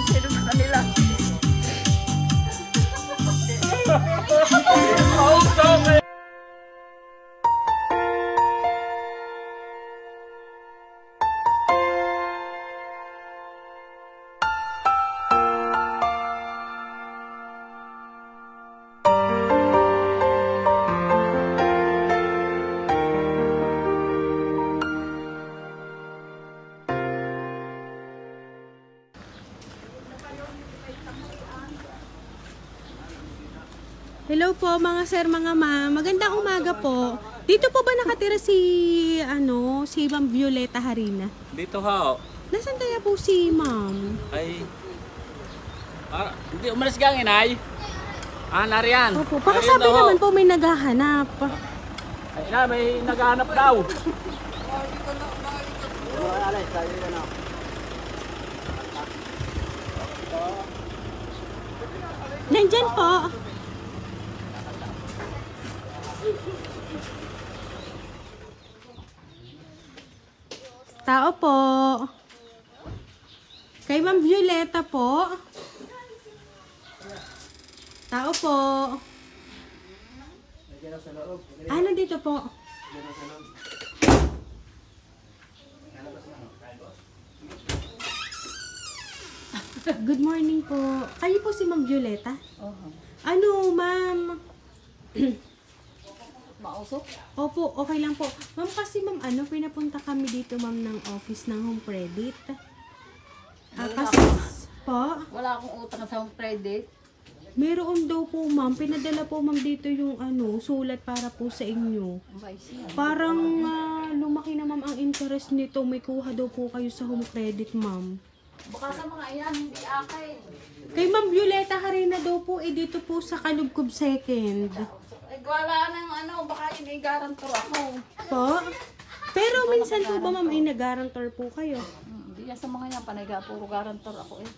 kung sino sa kanila. Hello po mga sir, mga ma'am. Magandang umaga po. Dito po ba nakatira si Ma'am Violeta Harina? Dito ho. Nasaan kaya po si ma'am? Ay. Hindi umalis ka inay. Nariyan. Opo, pakasabi naman po may naghahanap. Ay na, may naghahanap daw. Nandyan po. Tao po. Kay Ma'am Violeta po. Tao po. Nandito po. Good morning po. Kayo po si Ma'am Violeta? Ano, ma'am? Mausok? Opo, okay lang po. Ma'am, kasi ma'am, pinapunta kami dito, ma'am, ng office ng Home Credit. Kasi, po? Wala akong utang sa home credit. Meron daw po, ma'am. Pinadala po, ma'am, dito yung sulat para po sa inyo. Parang lumaki na, ma'am, ang interest nito. May kuha daw po kayo sa Home Credit, ma'am. Baka sa mga iyan, hindi akin. Kay Ma'am Violeta Harina daw po, dito po sa Kalugkob 2nd. Wala nang baka ini-garantor ako. Po? Pero minsan po ba, ma'am, ay nag-garantor po kayo? Hindi yan sa mga yan, panay puro garantor ako eh.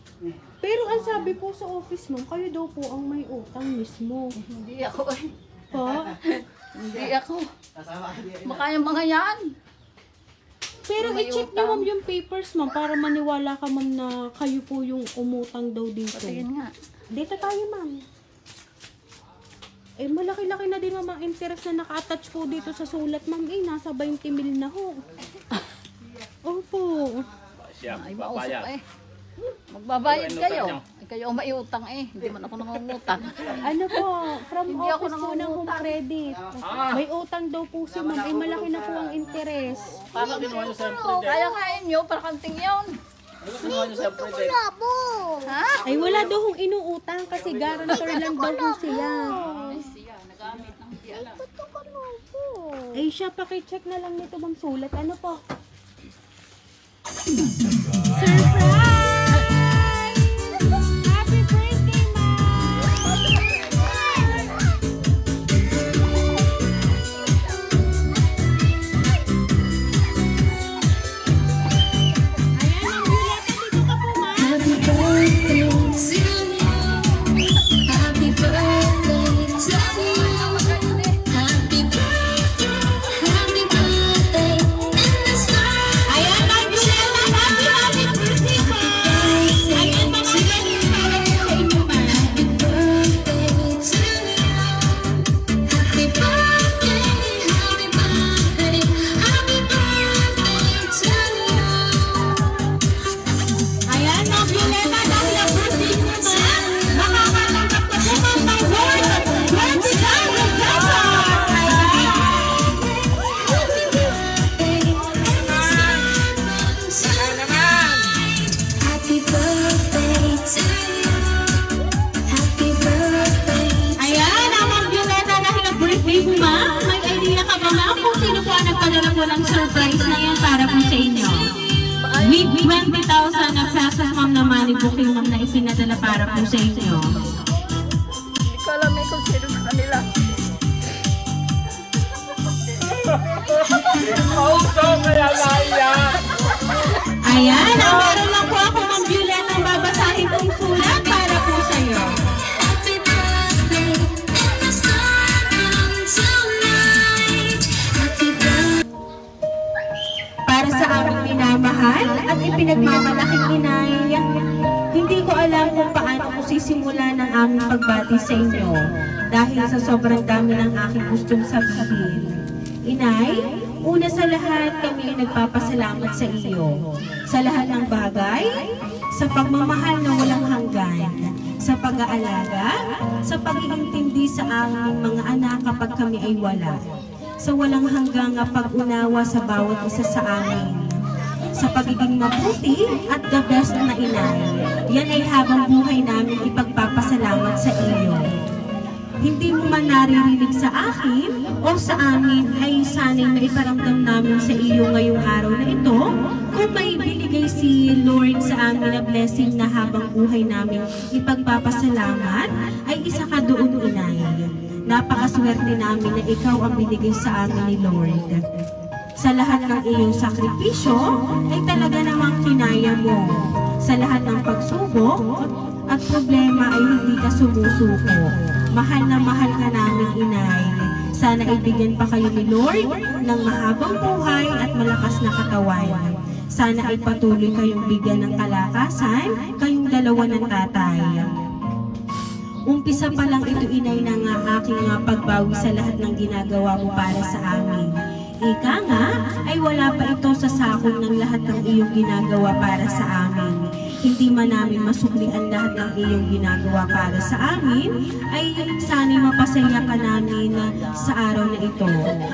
Pero ang sabi po sa office, ma'am, kayo daw po ang may utang mismo. Hindi ako eh. Po? Hindi ako. Baka yung mga yan. Pero i-check niyo, ma'am, yung papers, ma'am, para maniwala ka, ma'am, na kayo po yung umutang daw dito. Patingin nga. Dito tayo, ma'am. Malaki-laki na din, ma'am, ang interest na naka-attach po dito sa sulat, ma'am. Nasa 20 mil na ho. Opo. Ay, mausok eh. Magbabayad kayo. Kayo ang maiutang eh. Hindi man ako nangungutang. Ano po, from Hindi ako office po ng Home Credit. May utang daw po si ma'am. Malaki na po ang interest. Para kinuha niyo sa Friday. Kaya kain nyo, para kanting yun. Kinuha niyo sa Friday. Ha? Ay, wala daw hong inuutang kasi guarantor lang daw po siya. Ay, siya. Nagamit ng hindi alam. Ay, siya, pakicheck na lang nito, ma'am, sulat. Ano po? Happy birthday, ng surprise na yan para po sa inyo. With 20,000 na pesos, ma'am, na money booking, ma'am, na ipinadala para po sa inyo. Hindi ko alam eh kung sino sa kanila. Ayan, meron lang po ako, Ma'am Violeta, ang babasahin kong sulat para po sa iyo. Para sa aming minamahal at ipinagmamalaking inay, hindi ko magsisimula ng aming pagbati sa inyo dahil sa sobrang dami ng aking gustong sabihin. Inay, una sa lahat kami ay nagpapasalamat sa iyo sa lahat ng bagay, sa pagmamahal na walang hanggan, sa pag-aalaga, sa pag-iintindi sa aming mga anak kapag kami ay wala, sa walang hanggang pag-unawa sa bawat isa sa amin, sa pagiging mabuti at the best na inay. Yan ay habang buhay namin ipagpapasalamat sa iyo. Hindi mo man naririnig sa akin o sa amin ay sana'y maiparamdam namin sa iyo ngayong araw na ito kung may binigay si Lord sa amin na blessing na habang buhay namin ipagpapasalamat ay isa ka doon, inay. Napakaswerte namin na ikaw ang binigay sa amin ni Lord. Sa lahat ng iyong sakripisyo ay talaga namang kinaya mo. Sa lahat ng pagsubok at problema ay hindi ka sumusuko. Mahal na mahal ka namin, inay. Sana ibigyan pa kayo ni Lord ng mahabang buhay at malakas na katawan. Sana ay patuloy kayong bigyan ng kalakasan, kayong dalawa ng tatay. Umpisa pa lang ito, inay, ng aking pagbawi sa lahat ng ginagawa mo para sa amin. Ika nga, ay wala pa ito sa sakong ng lahat ng iyong ginagawa para sa amin. Hindi man namin masukli ang lahat ng iyong ginagawa para sa amin, ay sana'y mapasaya ka namin sa araw na ito.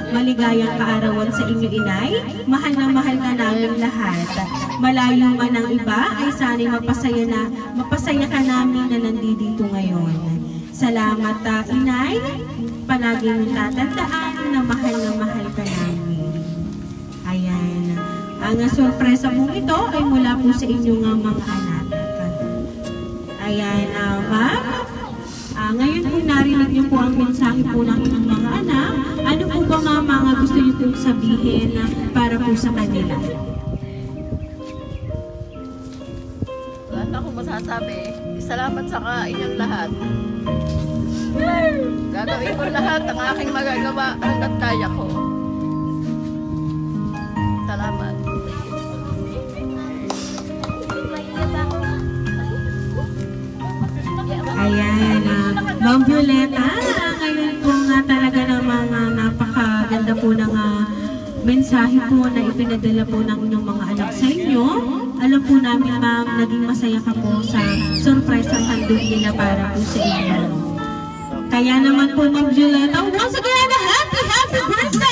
Maligayang kaarawan sa inyo, inay. Mahal na mahal ka namin lahat. Malayo man ang iba, ay sana'y mapasaya ka namin na nandito ngayon. Salamat, inay. Palaging tatandaan na mahal ka namin. Ayan. Ang sorpresa mong ito ay mula po sa inyong mga anak. Ayan, ma'am. Ngayon kung narinig niyo po ang mensahe po ng inyong mga anak, ano po ba mga gusto niyo pong sabihin para po sa kanila? Wala na akong masasabi. Salamat sa inyong lahat. Gagawin ko lahat ang aking magagawa hanggat kaya ko. Salamat. Ayan, Ma'am Violeta, ngayon po nga talaga namang napakaganda po ng mensahe po na ipinadala po ng inyong mga anak sa inyo. Alam po namin, ma'am, naging masaya ka po sa surprise ang handog nila para po sa inyo. Kaya naman po, Ma'am Violeta, once again, happy birthday!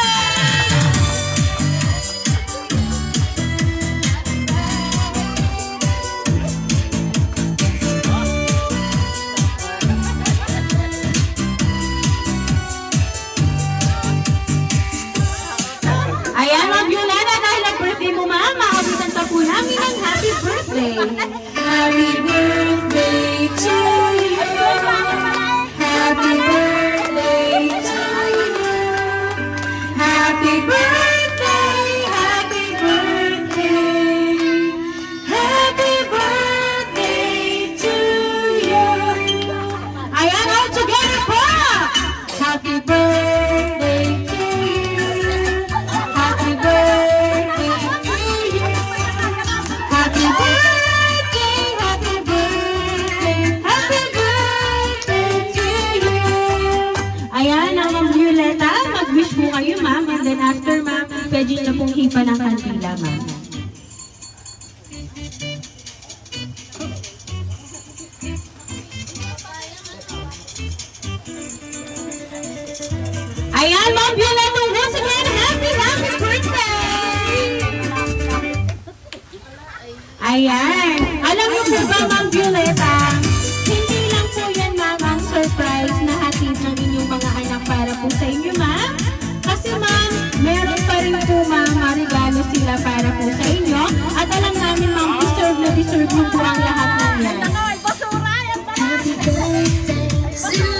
Ayan, Ma'am Violeta, dahil ang birthday mo, ma'am, maabitan pa po namin ang happy birthday. Happy birthday to you. Happy birthday to you. Happy birthday, happy birthday. Happy birthday to you. Ayan, all together po. Happy birthday to you. Happy birthday to you. Happy birthday, happy birthday, happy birthday to you. Ayan, Ma'am Violeta, mag-wish po kayo, ma'am. And then after, ma'am, pwede na pong hipa ng kandila, ma'am. Ayan, Ma'am Violeta, once again, happy birthday! Ayan. Alam niyo po ba, Ma'am Violeta, hindi lang po yan, ma'am, ang surprise na hatid ng inyong mga anak para po sa inyo, ma'am. Kasi, ma'am, meron pa rin po, ma'am, regalo sila para po sa inyo. At alam namin, ma'am, deserve mo po ang lahat ng yan. Happy birthday to you.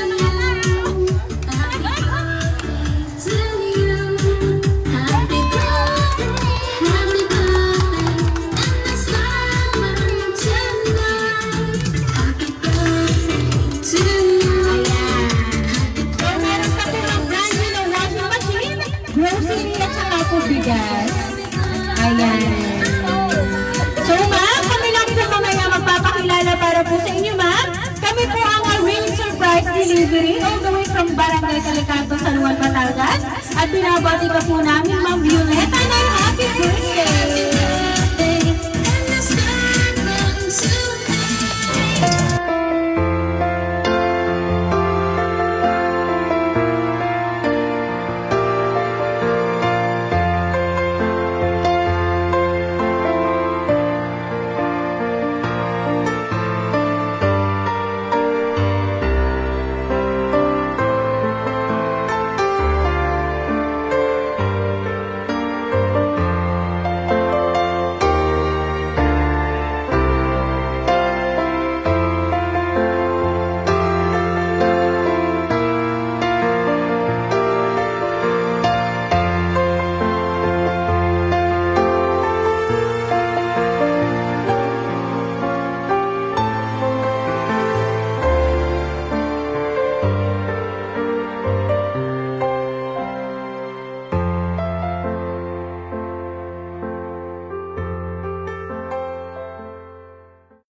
Bigas. Ayan. So, ma'am, kami lang po mamaya magpapakilala para po sa inyo, ma'am. Kami po Delivery all the way from Barangay Calicanto, San Juan, Batangas. At binabati ka po namin, Ma'am Violeta, ng happy birthday!